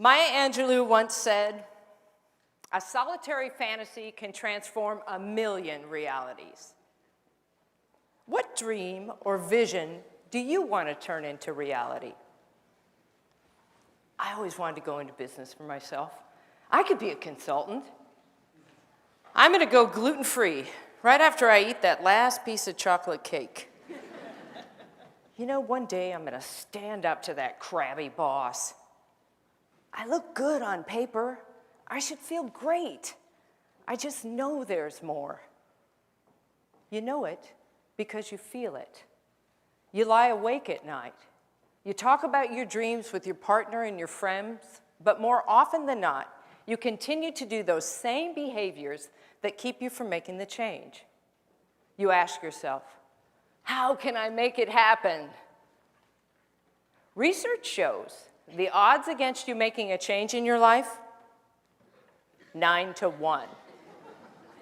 Maya Angelou once said, "A solitary fantasy can transform a million realities." What dream or vision do you want to turn into reality? I always wanted to go into business for myself. I could be a consultant. I'm going to go gluten-free right after I eat that last piece of chocolate cake. You know, one day I'm going to stand up to that crabby boss. I look good on paper. I should feel great. I just know there's more. You know it because you feel it. You lie awake at night. You talk about your dreams with your partner and your friends, but more often than not, you continue to do those same behaviors that keep you from making the change. You ask yourself, how can I make it happen? Research shows the odds against you making a change in your life, 9 to 1.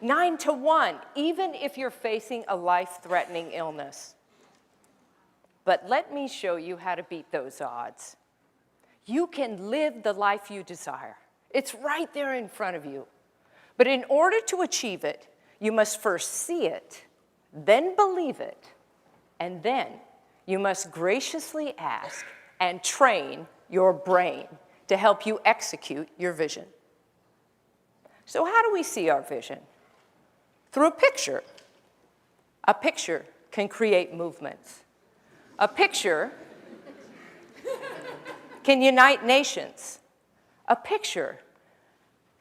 9 to 1, even if you're facing a life-threatening illness. But let me show you how to beat those odds. You can live the life you desire. It's right there in front of you. But in order to achieve it, you must first see it, then believe it, and then you must graciously ask and train your brain to help you execute your vision. So how do we see our vision? Through a picture. A picture can create movements. A picture can unite nations. A picture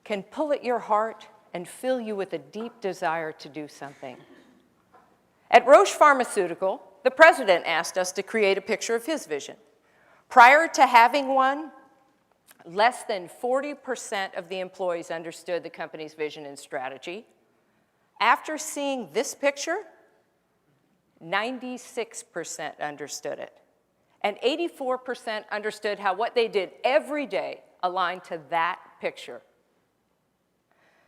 can pull at your heart and fill you with a deep desire to do something. At Roche Pharmaceutical, the president asked us to create a picture of his vision. Prior to having one, less than 40% of the employees understood the company's vision and strategy. After seeing this picture, 96% understood it. And 84% understood how what they did every day aligned to that picture.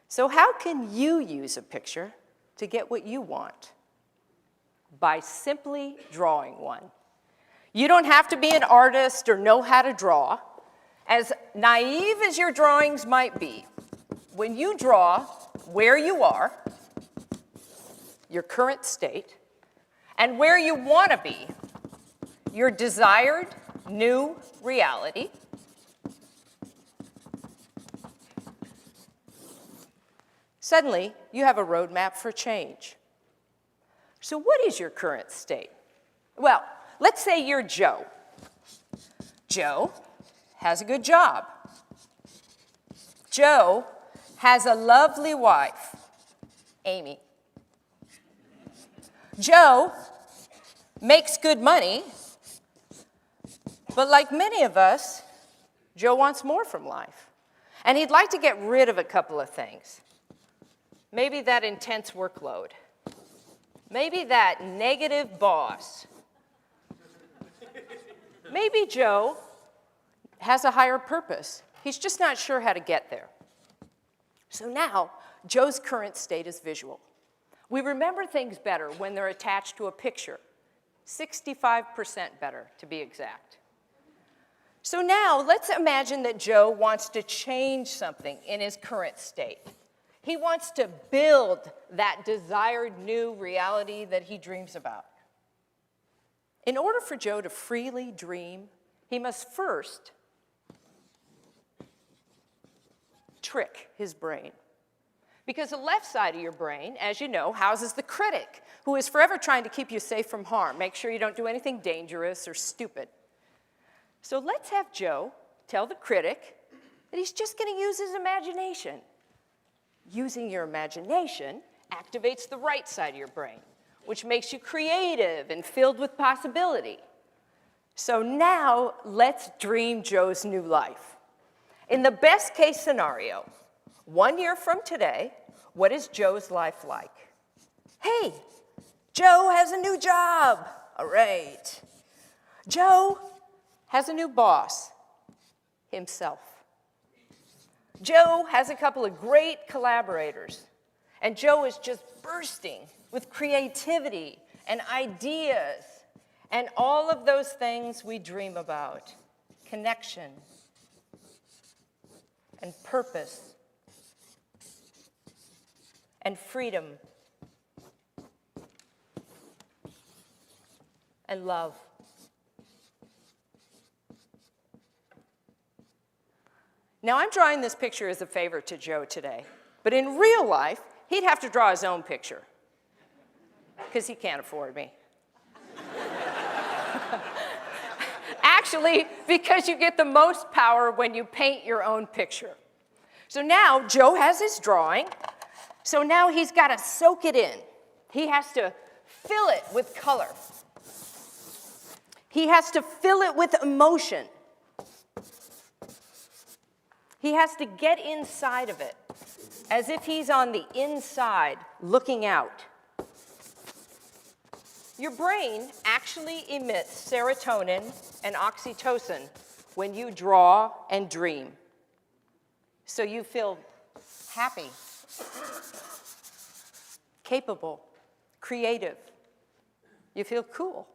So how can you use a picture to get what you want? By simply drawing one. You don't have to be an artist or know how to draw. As naive as your drawings might be, when you draw where you are, your current state, and where you want to be, your desired new reality, suddenly you have a roadmap for change. So what is your current state? Well, let's say you're Joe. Joe has a good job. Joe has a lovely wife, Amy. Joe makes good money, but like many of us, Joe wants more from life. And he'd like to get rid of a couple of things. Maybe that intense workload. Maybe that negative boss. Maybe Joe has a higher purpose. He's just not sure how to get there. So now, Joe's current state is visual. We remember things better when they're attached to a picture. 65% better, to be exact. So now, let's imagine that Joe wants to change something in his current state. He wants to build that desired new reality that he dreams about. In order for Joe to freely dream, he must first trick his brain. Because the left side of your brain, as you know, houses the critic, who is forever trying to keep you safe from harm. Make sure you don't do anything dangerous or stupid. So let's have Joe tell the critic that he's just going to use his imagination. Using your imagination activates the right side of your brain, which makes you creative and filled with possibility. So now, let's dream Joe's new life. In the best case scenario, 1 year from today, what is Joe's life like? Hey, Joe has a new job. All right. Joe has a new boss, himself. Joe has a couple of great collaborators, and Joe is just bursting with creativity and ideas and all of those things we dream about. Connection, and purpose and freedom and love. Now, I'm drawing this picture as a favor to Joe today, but in real life, he'd have to draw his own picture because he can't afford me. Actually, because you get the most power when you paint your own picture. So now Joe has his drawing, so now he's got to soak it in. He has to fill it with color. He has to fill it with emotion. He has to get inside of it, as if he's on the inside looking out. Your brain actually emits serotonin and oxytocin when you draw and dream. So you feel happy, capable, creative. You feel cool.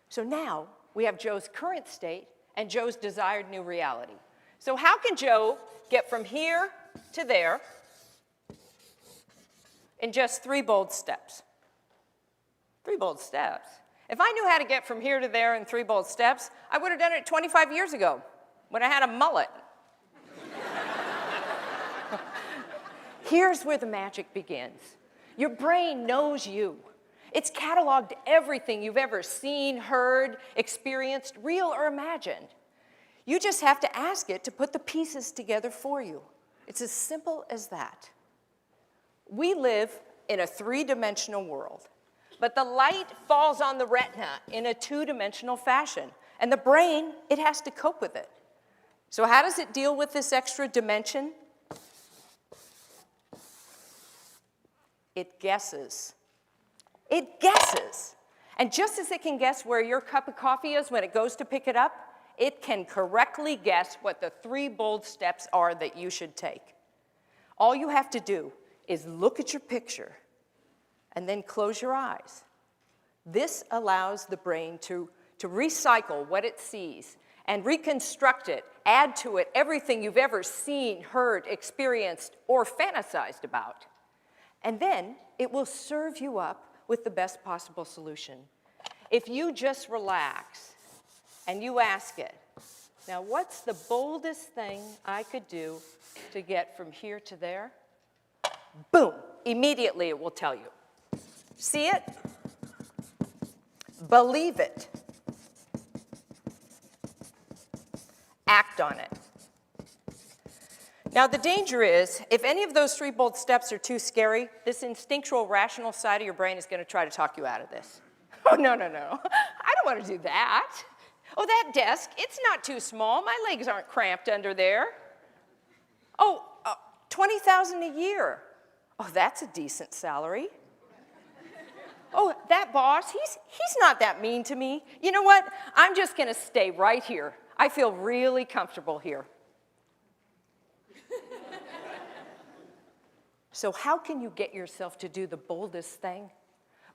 So now we have Joe's current state and Joe's desired new reality. So how can Joe get from here to there in just 3 bold steps? 3 bold steps. If I knew how to get from here to there in 3 bold steps, I would have done it 25 years ago when I had a mullet. Here's where the magic begins. Your brain knows you. It's cataloged everything you've ever seen, heard, experienced, real or imagined. You just have to ask it to put the pieces together for you. It's as simple as that. We live in a 3-dimensional world, but the light falls on the retina in a 2-dimensional fashion, and the brain, it has to cope with it. So how does it deal with this extra dimension? It guesses. It guesses. And just as it can guess where your cup of coffee is when it goes to pick it up, it can correctly guess what the 3 bold steps are that you should take. All you have to do is look at your picture and then close your eyes. This allows the brain to recycle what it sees and reconstruct it, add to it everything you've ever seen, heard, experienced, or fantasized about. And then it will serve you up with the best possible solution. If you just relax and you ask it, now what's the boldest thing I could do to get from here to there? Boom, immediately it will tell you. See it? Believe it. Act on it. Now the danger is, if any of those 3 bold steps are too scary, this instinctual, rational side of your brain is going to try to talk you out of this. Oh, no, no, no. I don't want to do that. Oh, that desk, it's not too small. My legs aren't cramped under there. Oh, $20,000 a year. Oh, that's a decent salary. Oh, that boss, he's not that mean to me. You know what? I'm just going to stay right here. I feel really comfortable here. So how can you get yourself to do the boldest thing?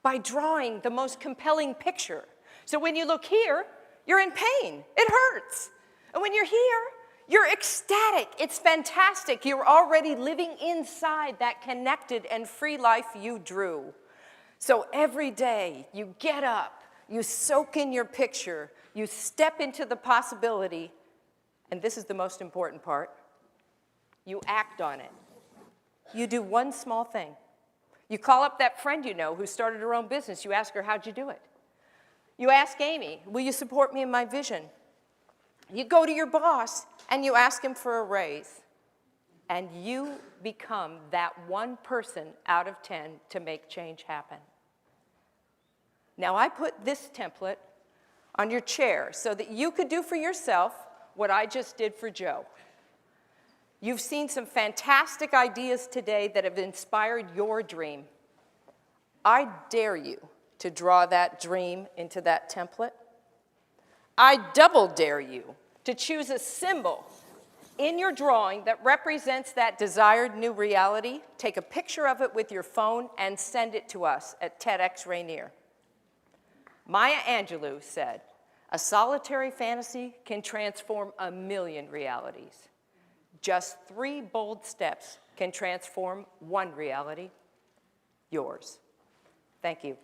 By drawing the most compelling picture. So when you look here, you're in pain. It hurts. And when you're here, you're ecstatic. It's fantastic. You're already living inside that connected and free life you drew. So every day, you get up, you soak in your picture, you step into the possibility, and this is the most important part, you act on it. You do one small thing. You call up that friend you know who started her own business. You ask her, how'd you do it? You ask Amy, will you support me in my vision? You go to your boss and you ask him for a raise. And you become that one person out of 10 to make change happen. Now I put this template on your chair so that you could do for yourself what I just did for Joe. You've seen some fantastic ideas today that have inspired your dream. I dare you to draw that dream into that template. I double dare you to choose a symbol in your drawing that represents that desired new reality. Take a picture of it with your phone and send it to us at TEDx Rainier. Maya Angelou said, "A solitary fantasy can transform a million realities." Just 3 bold steps can transform one reality, yours. Thank you.